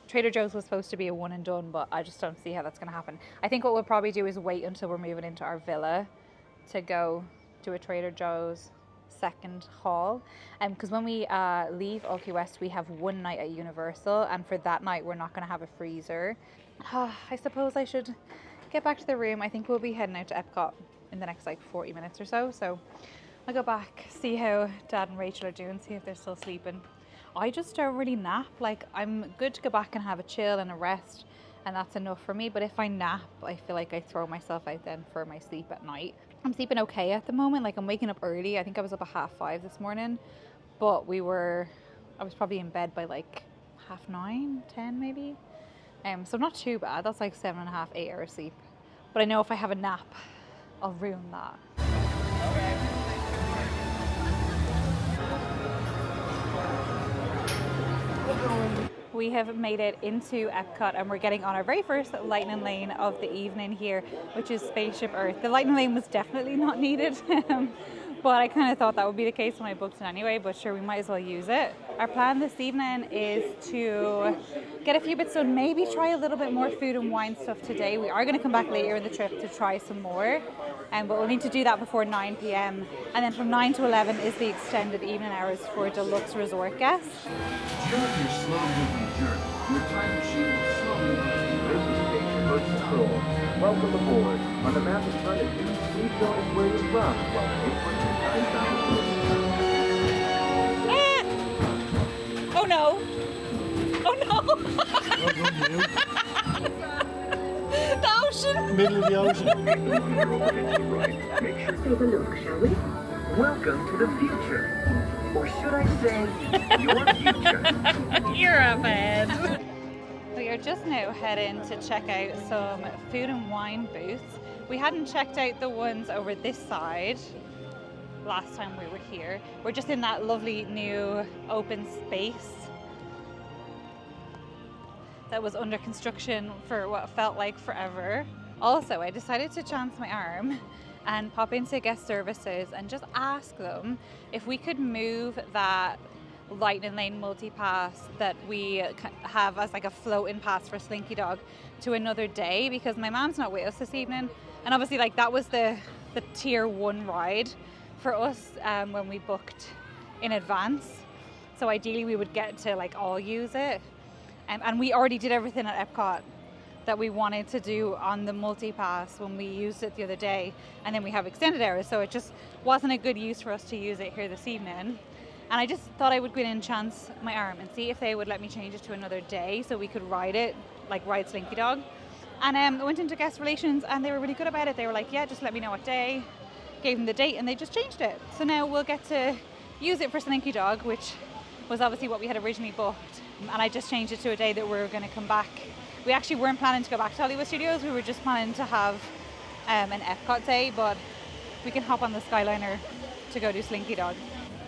Trader Joe's was supposed to be a one and done, but I just don't see how that's gonna happen. I think what we'll probably do is wait until we're moving into our villa to go to a Trader Joe's second haul. Because when we leave Key West, we have one night at Universal, and for that night we're not gonna have a freezer. I suppose I should get back to the room. I think we'll be heading out to Epcot in the next like 40 minutes or so. So I'll go back, see how Dad and Rachel are doing, see if they're still sleeping. I just don't really nap. Like, I'm good to go back and have a chill and a rest, and that's enough for me. But if I nap, I feel like I throw myself out then for my sleep at night. I'm sleeping okay at the moment. Like, I'm waking up early. I think I was up at 5:30 this morning, but I was probably in bed by like 9:30, 10 maybe. So not too bad. That's like 7.5, 8 hours sleep. But I know if I have a nap, I'll ruin that. We have made it into Epcot, and we're getting on our very first lightning lane of the evening here, which is Spaceship Earth. The lightning lane was definitely not needed, but I kind of thought that would be the case when I booked it anyway, but sure, we might as well use it. Our plan this evening is to get a few bits done, maybe try a little bit more food and wine stuff today. We are going to come back later in the trip to try some more, but we'll need to do that before 9 p.m. And then from 9 to 11 is the extended evening hours for deluxe resort guests. Start your slow-moving journey. Your time machine will slowly lead you into Station Earth Control. Welcome aboard. On the map in front of you, please show us where you're from while wait for your time travel. the ocean. Make sure to take a look, shall we? Welcome to the future. Or should I say, your future? You're a bad. We are just now heading to check out some food and wine booths. We hadn't checked out the ones over this side last time we were here. We're just in that lovely new open space that was under construction for what felt like forever. Also, I decided to chance my arm and pop into guest services and just ask them if we could move that Lightning Lane multi-pass that we have as like a floating pass for Slinky Dog to another day, because my mom's not with us this evening, and obviously like that was the tier 1 ride for us when we booked in advance, so ideally we would get to like all use it, and we already did everything at Epcot that we wanted to do on the multi-pass when we used it the other day, and then we have extended hours, so it just wasn't a good use for us to use it here this evening. And I just thought I would go in and chance my arm and see if they would let me change it to another day so we could ride it, like ride Slinky Dog. And I went into guest relations and they were really good about it. They were like, yeah, just let me know what day. Gave them the date and they just changed it. So now we'll get to use it for Slinky Dog, which was obviously what we had originally booked. And I just changed it to a day that we were going to come back. We actually weren't planning to go back to Hollywood Studios. We were just planning to have an Epcot day, but we can hop on the Skyliner to go do Slinky Dog.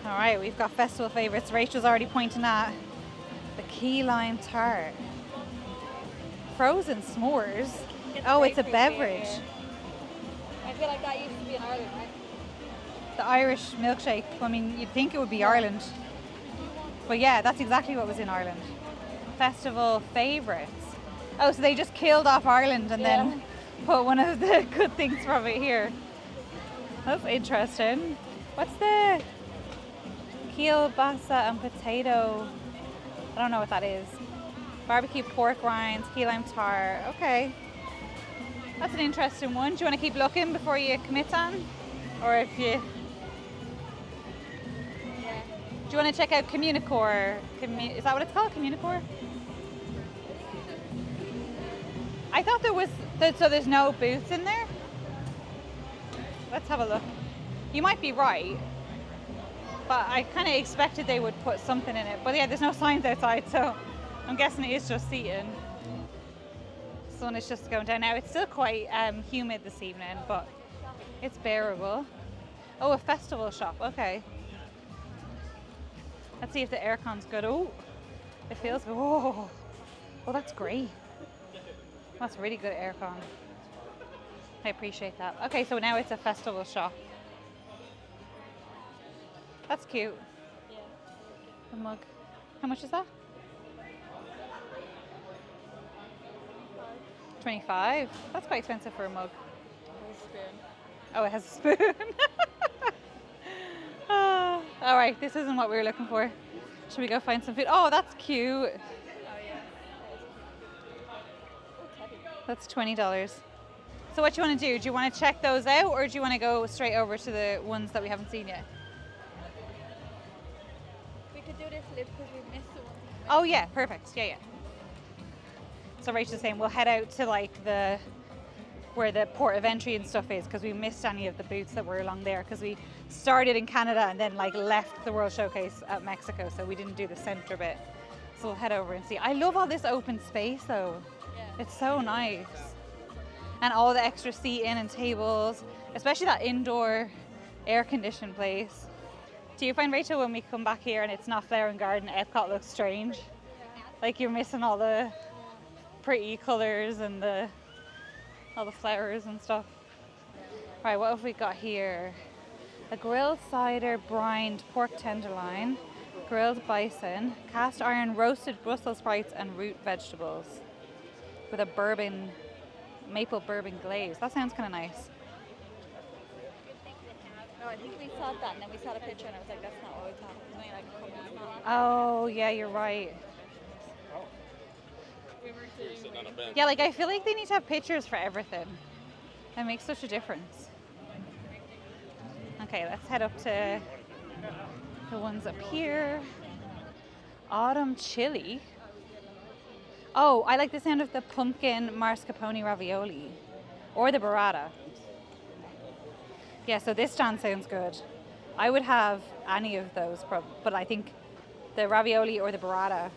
All right, we've got festival favorites. Rachel's already pointing at the key lime tart. Frozen s'mores. Oh, it's a beverage. I feel like that used to be in Ireland, right? The Irish milkshake. I mean, you'd think it would be Ireland. But yeah, that's exactly what was in Ireland. Festival favorites. Oh, so they just killed off Ireland and then put one of the good things from it here. That's interesting. What's the kielbasa and potato? I don't know what that is. Barbecue pork rinds, key lime tart. Okay. That's an interesting one. Do you want to keep looking before you commit on? Or if you... Yeah. Do you want to check out Communicore? Is that what it's called? Communicore? I thought there was... So there's no booths in there? Let's have a look. You might be right. But I kind of expected they would put something in it. But yeah, there's no signs outside, so I'm guessing it is just seating. Sun is just going down now. It's still quite humid this evening, but it's bearable. Oh, a festival shop. Okay. Let's see if the aircon's good. Oh, it feels good. Oh, that's great. That's really good aircon. I appreciate that. Okay, so now it's a festival shop. That's cute. Yeah. The mug. How much is that? 25. That's quite expensive for a mug. Oh, it has a spoon. All right, this isn't what we were looking for. Should we go find some food? Oh, that's cute. That's $20. So what do you want to do? Do you want to check those out, or do you want to go straight over to the ones that we haven't seen yet? We could do this lift because we missed the one. Oh yeah, perfect. Yeah. So Rachel's saying we'll head out to like where the port of entry and stuff is, because we missed any of the booths that were along there, because we started in Canada and then like left the World Showcase at Mexico, so we didn't do the center bit. So we'll head over and see. I love all this open space though. Yeah. It's so nice. And all the extra seating and tables, especially that indoor air-conditioned place. Do you find, Rachel, when we come back here and it's not Flower and Garden, Epcot looks strange? Like you're missing all the pretty colours and all the flowers and stuff. Right, what have we got here? A grilled cider brined pork tenderloin, grilled bison, cast iron roasted Brussels sprouts and root vegetables with a maple bourbon glaze. That sounds kind of nice. No, I think we saw that and then we saw the picture and I was like, that's not what we thought. It was only like a couple of months. Oh, yeah, you're right. Yeah, like I feel like they need to have pictures for everything. That makes such a difference. Okay, let's head up to the ones up here. Autumn chili. Oh, I like the sound of the pumpkin mascarpone ravioli. or the burrata. Yeah, so this stand sounds good. I would have any of those, but I think the ravioli or the burrata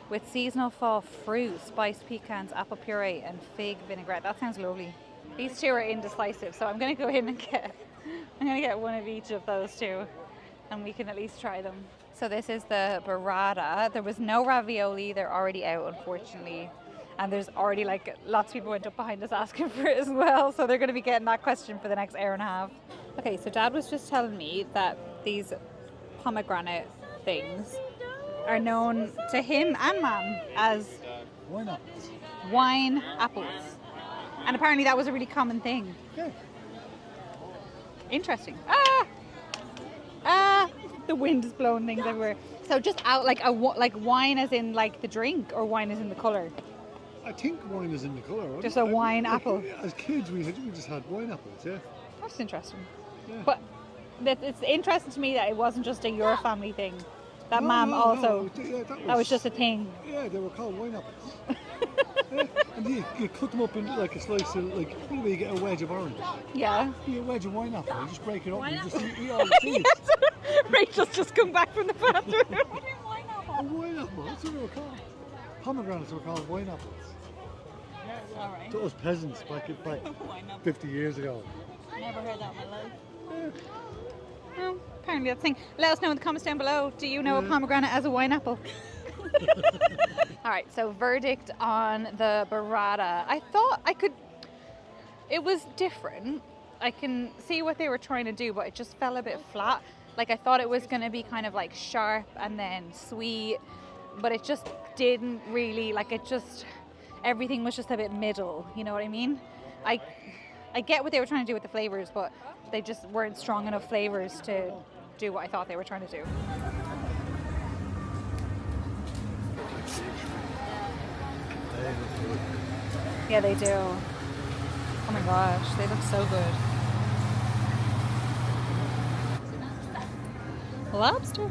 with seasonal fall fruit, spiced pecans, apple puree, and fig vinaigrette. That sounds lovely. These two are indecisive, so I'm going to go in and get one of each of those two, and we can at least try them. So this is the burrata. There was no ravioli. They're already out, unfortunately. And there's already like lots of people went up behind us asking for it as well. So they're going to be getting that question for the next hour and a half. Okay, so Dad was just telling me that these pomegranate things are known to him and Mum as wine apples. Wine apples. And apparently that was a really common thing. Yeah. Interesting. The wind is blowing things everywhere. So just out like wine as in like the drink, or wine as in the colour? I think wine is in the colour. Just a wine apple. As kids, we just had wine apples, yeah. That's interesting. Yeah. But it's interesting to me that it wasn't just a your family thing. That Mum also, that was just a thing. Yeah, they were called wine apples. Yeah. And you cut them up in like a slice of, like, you know where you get a wedge of orange? Yeah. You get a wedge of wine apple, you just break it up and you just eat all the seeds. Rachel's just come back from the bathroom. A wine apple, that's what they were called. Pomegranates were called wine apples. All right. To us peasants back 50 years ago. Never heard that in my life. Yeah. Well, apparently that's a thing. Let us know in the comments down below. Do you know a pomegranate as a wine apple? All right, so verdict on the burrata. I thought it was different. I can see what they were trying to do, but it just fell a bit flat. Like I thought it was going to be kind of like sharp and then sweet, but it just didn't really, everything was just a bit middle, you know what I mean? I get what they were trying to do with the flavors, but they just weren't strong enough flavors to do what I thought they were trying to do. Yeah, they do. Oh my gosh, they look so good. Lobster.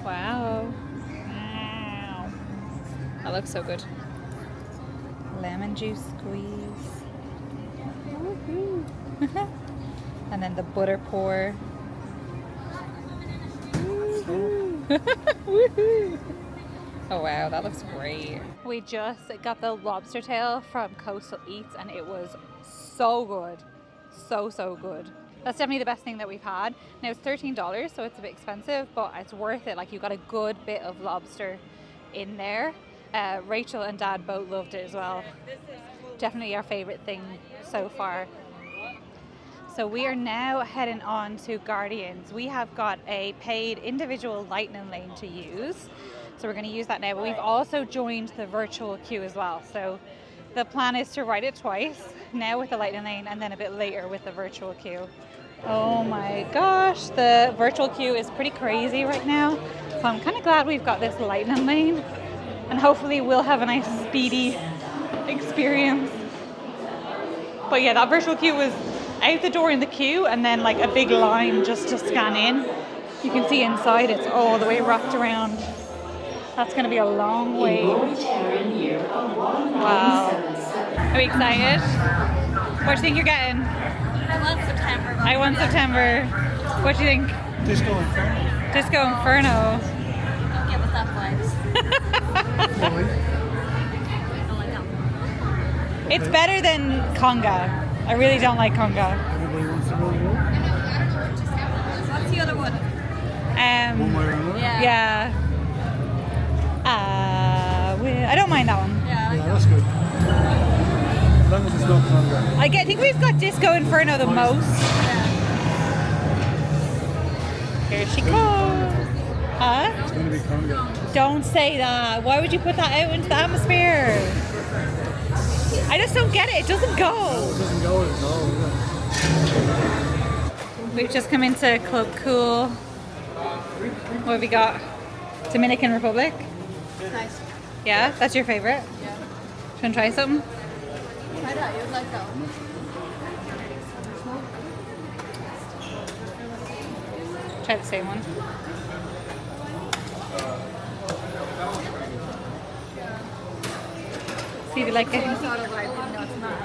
Wow. Wow. That looks so good. Lemon juice squeeze. Woohoo. And then the butter pour. Woohoo. Woohoo. Oh wow, that looks great. We just got the lobster tail from Coastal Eats and it was so good. So good. That's definitely the best thing that we've had. Now it's $13, so it's a bit expensive, but it's worth it. Like you got a good bit of lobster in there. Rachel and Dad both loved it as well. Definitely our favorite thing so far. So we are now heading on to Guardians. We have got a paid individual lightning lane to use. So we're going to use that now, but we've also joined the virtual queue as well. So the plan is to ride it twice, now with the lightning lane and then a bit later with the virtual queue. Oh my gosh, the virtual queue is pretty crazy right now. So I'm kind of glad we've got this lightning lane and hopefully we'll have a nice speedy experience. But yeah, that virtual queue was out the door in the queue and then like a big line just to scan in. You can see inside it's all the way wrapped around. That's going to be a long wait. Wow. Are we excited? What do you think you're getting? I want September. I want September. What do you think? Disco Inferno. Disco Inferno. Don't give us that vibes. Really? I like that. It's better than Conga. I really don't like Conga. Everybody wants to roll more? What's the other one? One way or another? Yeah. I don't mind that one. Yeah, that's good. As long as it's not Conga. I think we've got Disco Inferno the most. Here she comes. Huh? It's going to be Conga. Don't say that. Why would you put that out into the atmosphere? I just don't get it. It doesn't go. No, it doesn't go at all. We've just come into Club Cool. What have we got? Dominican Republic. Nice. Yeah, that's your favorite? Yeah. Do you want to try something? Try that. You would like that one. Try the same one. See if you like it. Cream soda vibe, even though it's not.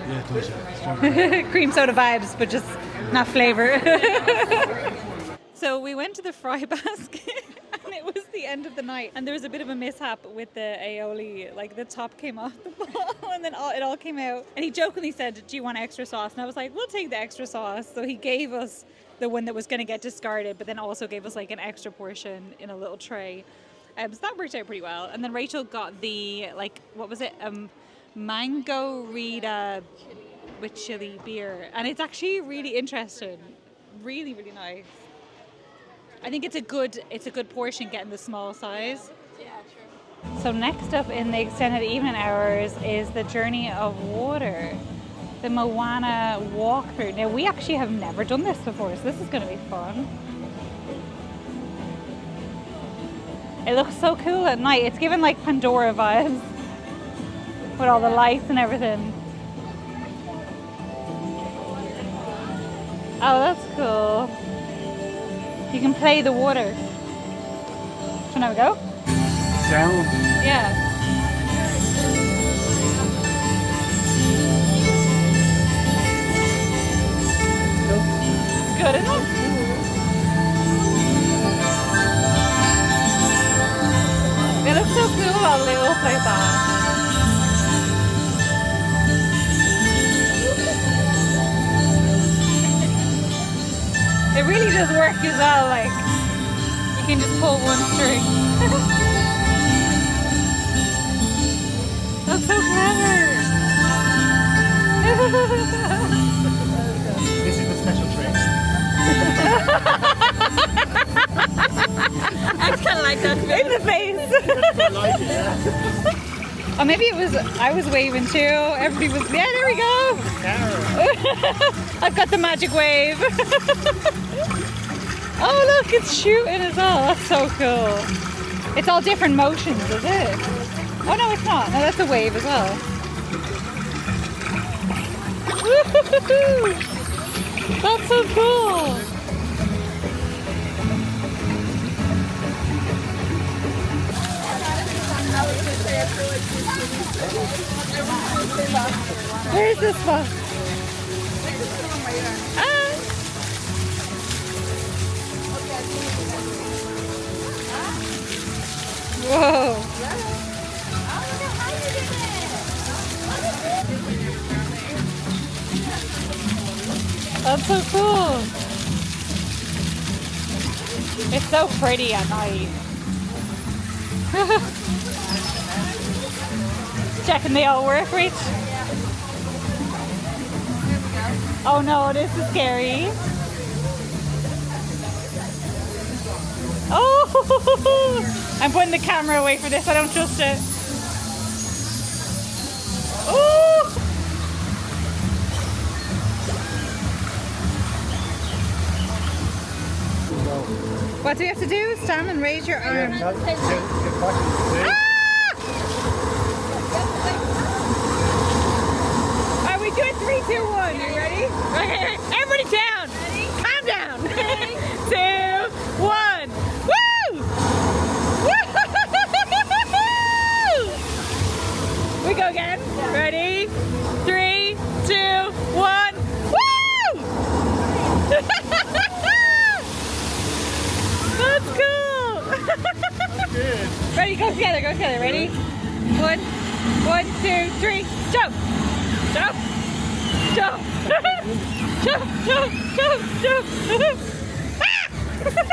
Yeah, it does, yeah. Cream soda vibes, but just not flavour. So we went to the fry basket and it was the end of the night and there was a bit of a mishap with the aioli. Like the top came off the ball and then it all came out. And he jokingly said, do you want extra sauce? And I was like, we'll take the extra sauce. So he gave us the one that was going to get discarded, but then also gave us like an extra portion in a little tray. So that worked out pretty well. And then Rachel got the, like, what was it? Mango Rita with chili beer. And it's actually really interesting. Really, really nice. I think it's a good portion getting the small size. Yeah, true. So next up in the extended evening hours is the Journey of Water, the Moana walkthrough. Now we actually have never done this before, so this is going to be fun. It looks so cool at night. It's given like Pandora vibes with all the lights and everything. Oh, that's cool. You can play the water. Do you want to have a go? Sound. Yeah. It's good, isn't it? It looks so cool while they all play that. It really does work as well, like, you can just pull one string. That's so clever! This is the special trick. I kind of like that. In the face! I like it, yeah. Oh, maybe it was, I was waving too. Everybody was, yeah, there we go! I've got the magic wave. Oh look, it's shooting as well. That's so cool. It's all different motions, is it? Oh no, it's not. No, that's a wave as well. Woo-hoo-hoo-hoo. That's so cool. Where is this one? Whoa. That's so cool. It's so pretty at night. Checking they all work, Rich. Oh no, this is scary. Oh! I'm putting the camera away for this, I don't trust it. Oh! What do you have to do? Stand and raise your arm. Are we doing 3, 2, 1? Are you ready? Okay, everybody down. Ready? Calm down. 2, 1. Woo! Woo! We go again. Ready? 3, 2, 1. Woo! That's cool. Good. Ready? Go together. Go together. Ready? 1, 2, 3. Jump! Jump! Jump! Jump! Jump! Jump! Jump!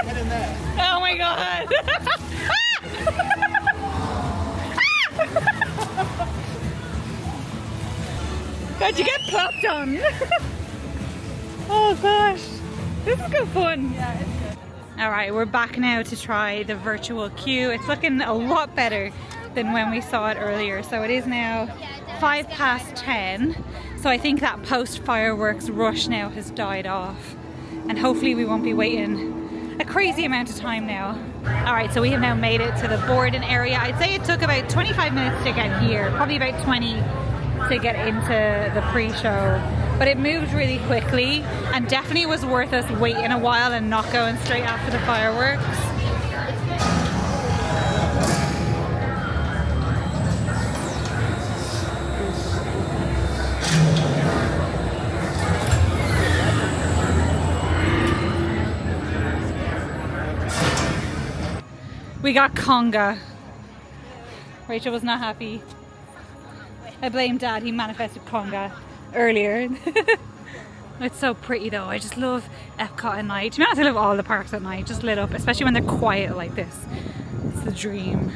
Get in there. Oh my god! God, you get plopped on! Oh gosh, this is good fun. Yeah, it's good. Alright, we're back now to try the virtual queue. It's looking a lot better than when we saw it earlier. So it is now 10:05. So I think that post-fireworks rush now has died off. And hopefully we won't be waiting a crazy amount of time now. Alright, so we have now made it to the boarding area. I'd say it took about 25 minutes to get here, probably about 20 to get into the pre-show. But it moved really quickly and definitely was worth us waiting a while and not going straight after the fireworks. We got conga. Rachel was not happy. I blame Dad, he manifested conga earlier. It's so pretty though. I just love Epcot at night. To be honest, I love all the parks at night, just lit up, especially when they're quiet like this. It's the dream.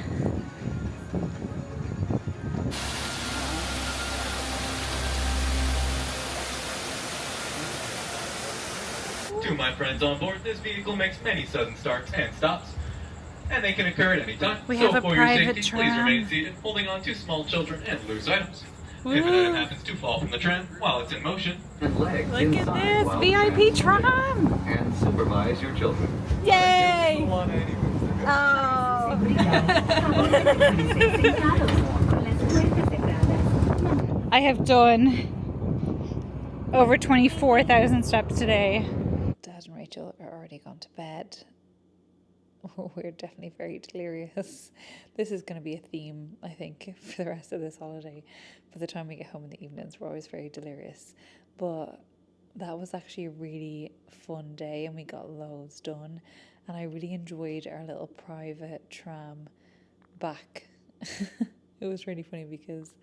To my friends on board, this vehicle makes many sudden starts and stops, and they can occur at any time. We so have a for your private safety, tram. please remain seated, holding on to small children and loose items. If an item happens to fall from the tram while it's in motion, Look at this VIP tram! And supervise your children. Yay! I have done over 24,000 steps today. Dad and Rachel are already gone to bed. We're definitely very delirious. This is going to be a theme, I think, for the rest of this holiday. By the time we get home in the evenings, we're always very delirious. But that was actually a really fun day and we got loads done. And I really enjoyed our little private tram back. It was really funny because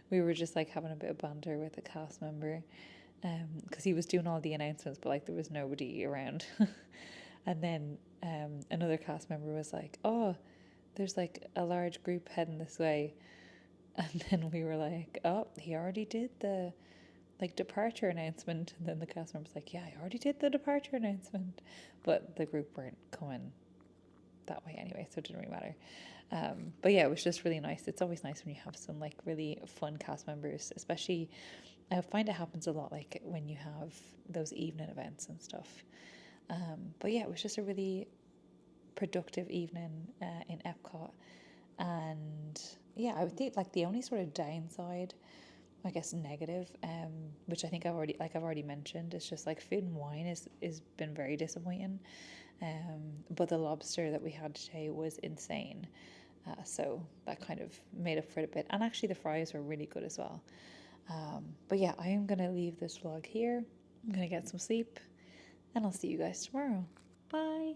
we were just like having a bit of banter with a cast member. Because he was doing all the announcements, but like there was nobody around. And then another cast member was like, oh, there's like a large group heading this way. And then we were like, oh, he already did the like departure announcement. And then the cast member was like, yeah, I already did the departure announcement. But the group weren't coming that way anyway, so it didn't really matter. But yeah, it was just really nice. It's always nice when you have some like really fun cast members, especially I find it happens a lot like when you have those evening events and stuff. But yeah, it was just a really productive evening in Epcot. And yeah, I would think like the only sort of downside, I guess negative, which I think I've already mentioned, is just like food and wine is been very disappointing. But the lobster that we had today was insane. So that kind of made up for it a bit. And actually the fries were really good as well. But yeah, I am going to leave this vlog here. I'm going to get some sleep and I'll see you guys tomorrow. Bye.